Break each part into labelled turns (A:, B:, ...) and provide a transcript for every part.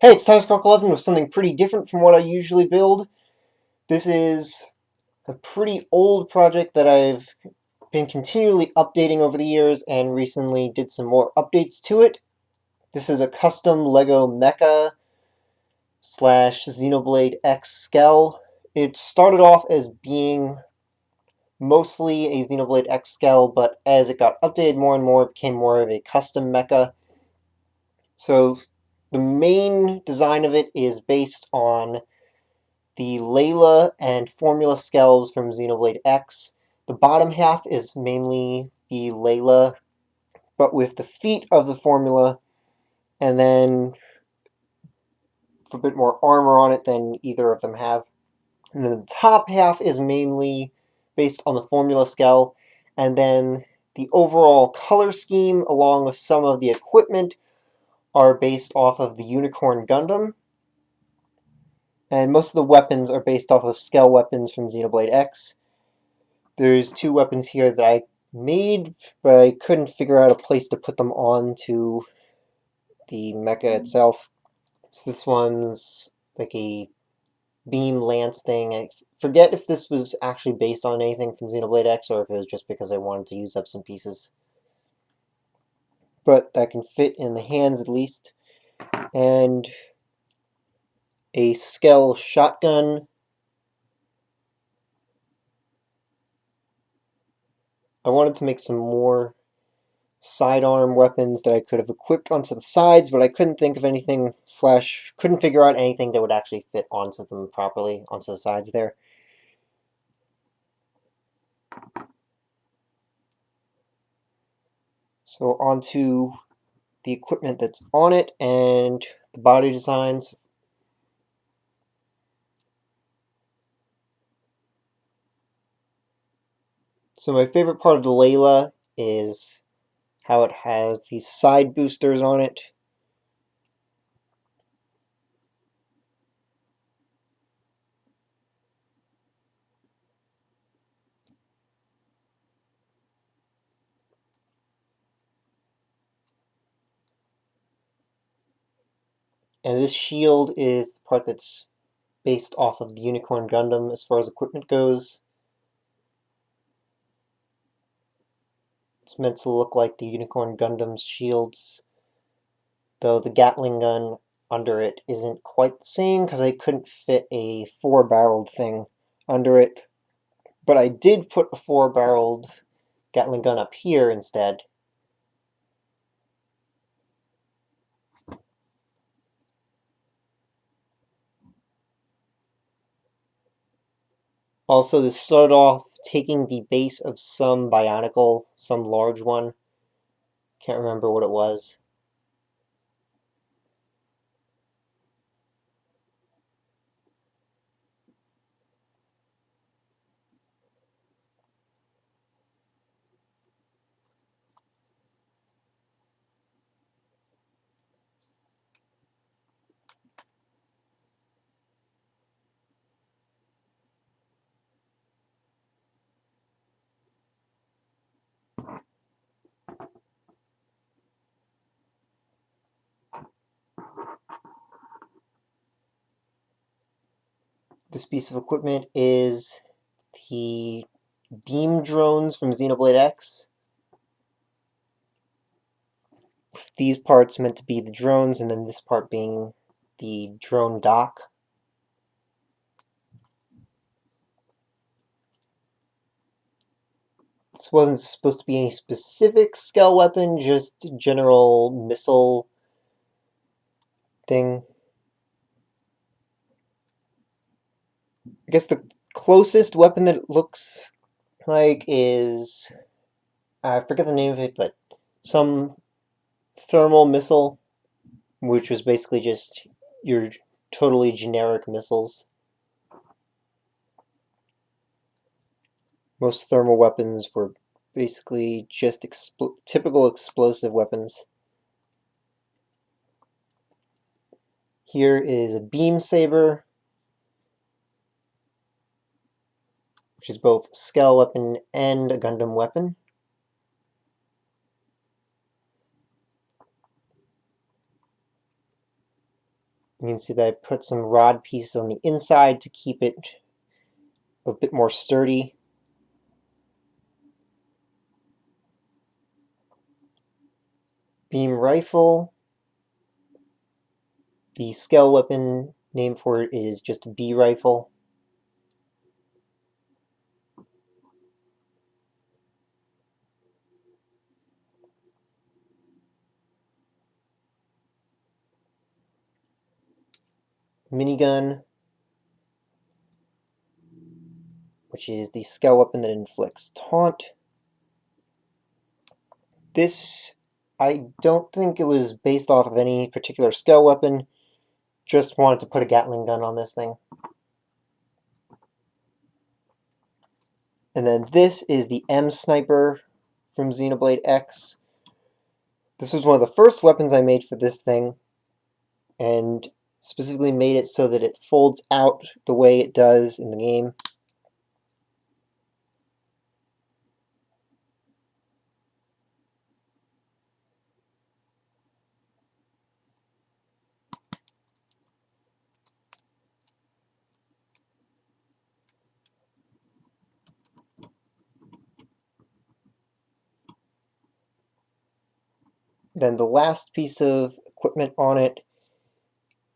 A: Hey, it's Skell11 with something pretty different from what I usually build. This is a pretty old project that I've been continually updating over the years and recently did some more updates to it. This is a custom Lego Mecha slash Xenoblade X Skell. It started off as being mostly a Xenoblade X Skell, but as it got updated more and more, it became more of a custom mecha. So the main design of it is based on the Layla and Formula Skells from Xenoblade X. The bottom half is mainly the Layla, but with the feet of the Formula, and then a bit more armor on it than either of them have. And then the top half is mainly based on the Formula Skell, and then the overall color scheme, along with some of the equipment, are based off of the Unicorn Gundam. And most of the weapons are based off of Skell weapons from Xenoblade X. There's two weapons here that I made, but I couldn't figure out a place to put them onto the mecha itself. So this one's like a beam lance thing. I forget if this was actually based on anything from Xenoblade X or if it was just because I wanted to use up some pieces. But that can fit in the hands at least. And a Skell shotgun. I wanted to make some more sidearm weapons that I could have equipped onto the sides, but I couldn't think of anything, / couldn't figure out anything that would actually fit onto them properly, onto the sides there. So onto the equipment that's on it and the body designs. So my favorite part of the Layla is how it has these side boosters on it. And this shield is the part that's based off of the Unicorn Gundam as far as equipment goes. It's meant to look like the Unicorn Gundam's shields, though the Gatling gun under it isn't quite the same because I couldn't fit a 4-barreled thing under it. But I did put a 4-barreled Gatling gun up here instead. Also, this started off taking the base of some Bionicle, some large one. Can't remember what it was. This piece of equipment is the beam drones from Xenoblade X. These parts meant to be the drones, and then this part being the drone dock. This wasn't supposed to be any specific Skell weapon, just general missile thing. I guess the closest weapon that it looks like is, I forget the name of it, but some thermal missile, which was basically just your totally generic missiles. Most thermal weapons were basically just typical explosive weapons. Here is a beam saber, which is both a Skell weapon and a Gundam weapon. You can see that I put some rod pieces on the inside to keep it a bit more sturdy. Beam rifle. The Skell weapon name for it is just B rifle. Minigun, which is the Skell weapon that inflicts taunt. This, I don't think it was based off of any particular Skell weapon, just wanted to put a Gatling gun on this thing. And then this is the M Sniper from Xenoblade X. This was one of the first weapons I made for this thing, and specifically made it so that it folds out the way it does in the game. Then the last piece of equipment on it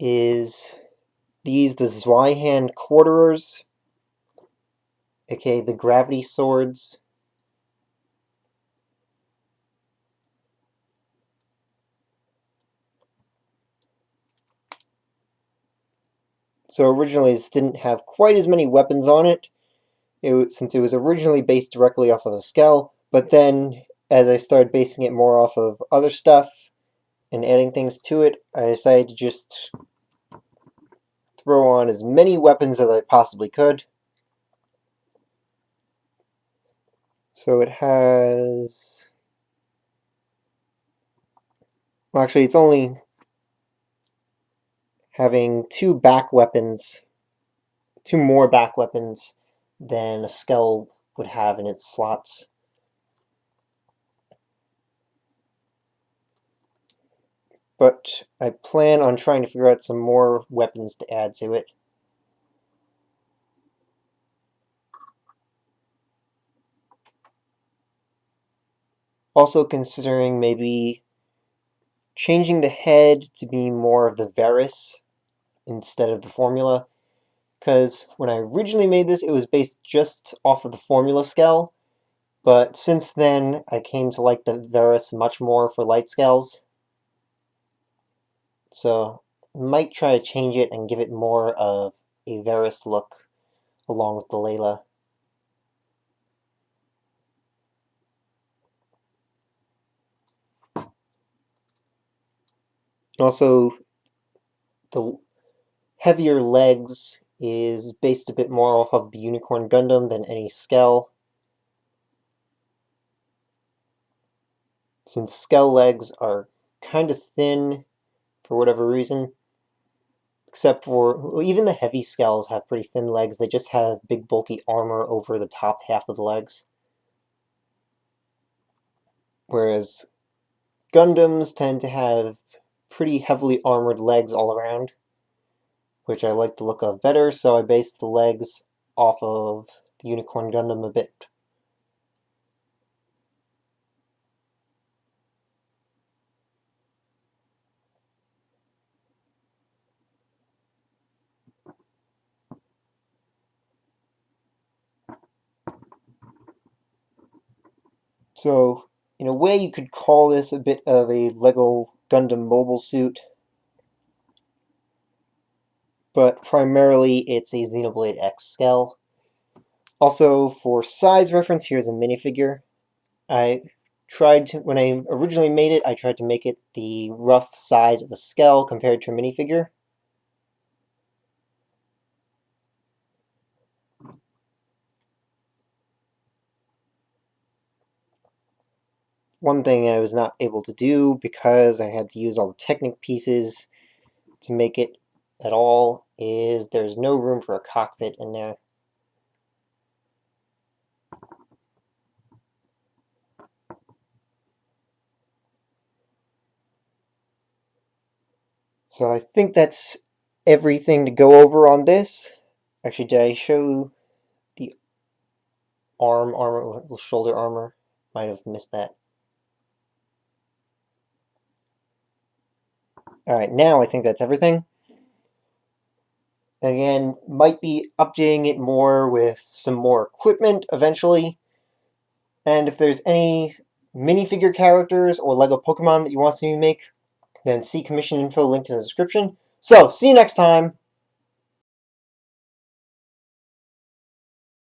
A: is the Zweihan Quarterers, aka the Gravity Swords. So originally this didn't have quite as many weapons on it, since it was originally based directly off of a Skell, but then as I started basing it more off of other stuff and adding things to it, I decided to just throw on as many weapons as I possibly could. So it has... well, actually, it's only having two more back weapons than a Skell would have in its slots. But I plan on trying to figure out some more weapons to add to it. Also considering maybe changing the head to be more of the Varus instead of the formula, because when I originally made this, it was based just off of the formula Skell, but since then I came to like the Varus much more for light Skells. So I might try to change it and give it more of a Varus look along with the Layla. Also, the heavier legs is based a bit more off of the Unicorn Gundam than any Skell, since Skell legs are kind of thin for whatever reason. Except for, well, even the heavy Skells have pretty thin legs. They just have big bulky armor over the top half of the legs. Whereas Gundams tend to have pretty heavily armored legs all around, which I like the look of better, so I based the legs off of the Unicorn Gundam a bit. So, in a way, you could call this a bit of a Lego Gundam mobile suit, but primarily it's a Xenoblade X Skell. Also, for size reference, here's a minifigure. I tried to, when I originally made it, I tried to make it the rough size of a Skell compared to a minifigure. One thing I was not able to do because I had to use all the Technic pieces to make it at all is there's no room for a cockpit in there. So I think that's everything to go over on this. Actually, did I show the armor, shoulder armor? Might have missed that. Alright, now I think that's everything. And again, might be updating it more with some more equipment eventually. And if there's any minifigure characters or LEGO Pokemon that you want to see me make, then see commission info linked in the description. So, see you next time!